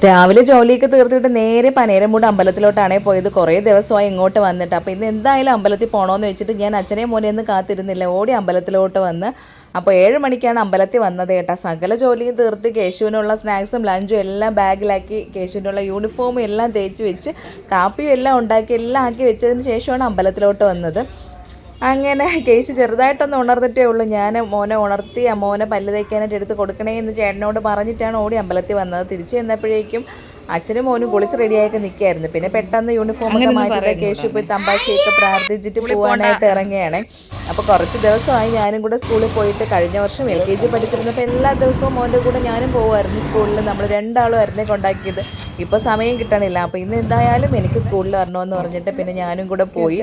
രാവിലെ ജോലിയൊക്കെ തീർത്തിട്ട് നേരെ പനേരമൂട് അമ്പലത്തിലോട്ടാണേ പോയത്. കുറേ ദിവസമായി ഇങ്ങോട്ട് വന്നിട്ട്. അപ്പോൾ ഇന്ന് എന്തായാലും അമ്പലത്തിൽ പോകണമെന്ന് വെച്ചിട്ട് ഞാൻ അച്ഛനെയും മോനെയൊന്നും കാത്തിരുന്നില്ല, ഓടി അമ്പലത്തിലോട്ട് വന്ന്. അപ്പോൾ 7 മണിക്കാണ് അമ്പലത്തിൽ വന്നത് കേട്ടോ. സകല ജോലിയും തീർത്ത് കേശുവിനുള്ള സ്നാക്സും ലഞ്ചും എല്ലാം ബാഗിലാക്കി, കേശുവിനുള്ള യൂണിഫോമും എല്ലാം തേച്ച് വെച്ച്, കാപ്പിയും എല്ലാം ഉണ്ടാക്കി എല്ലാം ആക്കി വെച്ചതിന് ശേഷമാണ് അമ്പലത്തിലോട്ട് വന്നത്. അങ്ങനെ കേശു ചെറുതായിട്ടൊന്ന് ഉണർന്നിട്ടേ ഉള്ളൂ. ഞാൻ മോനെ ഉണർത്തി മോനെ പല്ല് തേക്കാനായിട്ട് എടുത്ത് കൊടുക്കണേ എന്ന് ചേട്ടനോട് പറഞ്ഞിട്ടാണ് ഓടി അമ്പലത്തിൽ വന്നത്. തിരിച്ച് ചെന്നപ്പോഴേക്കും അച്ഛനും മോനും കുളിച്ച് റെഡിയാക്കി നിൽക്കുകയായിരുന്നു. പിന്നെ പെട്ടെന്ന് യൂണിഫോമൊക്കെ മാറ്റിയിട്ട് കേശു പോയി തമ്പാശിയൊക്കെ പ്രാർത്ഥിച്ചിട്ട് പോകാനായിട്ട് ഇറങ്ങുകയാണ്. അപ്പോൾ കുറച്ച് ദിവസമായി ഞാനും കൂടെ സ്കൂളിൽ പോയിട്ട്. കഴിഞ്ഞ വർഷം LKG പഠിച്ചിരുന്നപ്പോൾ എല്ലാ ദിവസവും മോൻ്റെ കൂടെ ഞാനും പോകുമായിരുന്നു സ്കൂളിൽ. നമ്മൾ രണ്ടാളും ആയിരുന്നേ കൊണ്ടാക്കിയത്. ഇപ്പോൾ സമയം കിട്ടണില്ല. അപ്പോൾ ഇന്ന് എന്തായാലും എനിക്ക് സ്കൂളിൽ വരണമെന്ന് പറഞ്ഞിട്ട് പിന്നെ ഞാനും കൂടെ പോയി.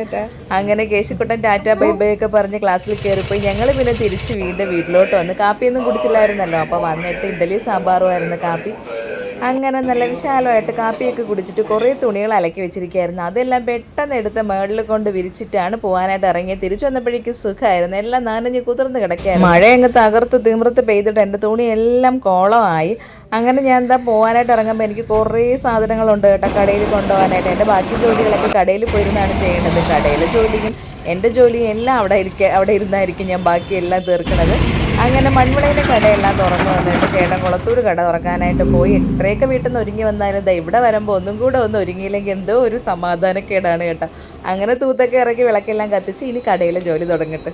അങ്ങനെ കേശുക്കുട്ടൻ ടാറ്റ ബൈ ബൈ ഒക്കെ പറഞ്ഞ് ക്ലാസ്സിൽ കയറിപ്പോയി. ഞങ്ങൾ പിന്നെ തിരിച്ച് വീട്ടിലോട്ട് വന്ന്. കാപ്പിയൊന്നും കുടിച്ചില്ലായിരുന്നല്ലോ. അപ്പോൾ വന്നിട്ട് ഇഡ്ഡലി സാമ്പാറും ആയിരുന്നു കാപ്പി. അങ്ങനെ നല്ല വിശാലമായിട്ട് കാപ്പിയൊക്കെ കുടിച്ചിട്ട് കുറേ തുണികൾ അലക്കി വെച്ചിരിക്കുകയായിരുന്നു. അതെല്ലാം പെട്ടെന്ന് എടുത്ത് മേളിൽ കൊണ്ട് വിരിച്ചിട്ടാണ് പോകാനായിട്ട് ഇറങ്ങി. തിരിച്ചു വന്നപ്പോഴേക്കും സുഖമായിരുന്നു. എല്ലാം നനഞ്ഞ് കുതിർന്ന് കിടക്കുകയായിരുന്നു. മഴ അങ്ങ് തകർത്ത് തിമിർത്ത് പെയ്തിട്ട് എൻ്റെ തുണിയെല്ലാം കോളമായി. അങ്ങനെ ഞാൻ എന്താ പോകാനായിട്ട് ഇറങ്ങുമ്പോൾ എനിക്ക് കുറേ സാധനങ്ങളുണ്ട് കേട്ടോ കടയിൽ കൊണ്ടുപോകാനായിട്ട്. എൻ്റെ ബാക്കി ജോലികളൊക്കെ കടയിൽ പോയിരുന്നാണ് ചെയ്യുന്നത്. കടയിലെ ജോലിയും എൻ്റെ ജോലിയും എല്ലാം അവിടെ ഇരുന്നായിരിക്കും ഞാൻ ബാക്കിയെല്ലാം തീർക്കുന്നത്. അങ്ങനെ മൺവിളയിലെ കടയെല്ലാം തുറന്നു വന്നിട്ട് ചേട്ടൻ കുളത്തൂർ കട തുറക്കാനായിട്ട് പോയി. എത്രയൊക്കെ വീട്ടിൽ നിന്ന് ഒരുങ്ങി വന്നാലും ഇവിടെ വരുമ്പോൾ ഒന്നും കൂടെ ഒന്നും ഒരുങ്ങിയില്ലെങ്കിൽ എന്തോ ഒരു സമാധാനക്കേടാണ് കേട്ടോ. അങ്ങനെ തൂത്തൊക്കെ ഇറക്കി വിളക്കെല്ലാം കത്തിച്ച് ഇനി കടയിലെ ജോലി തുടങ്ങട്ടെ.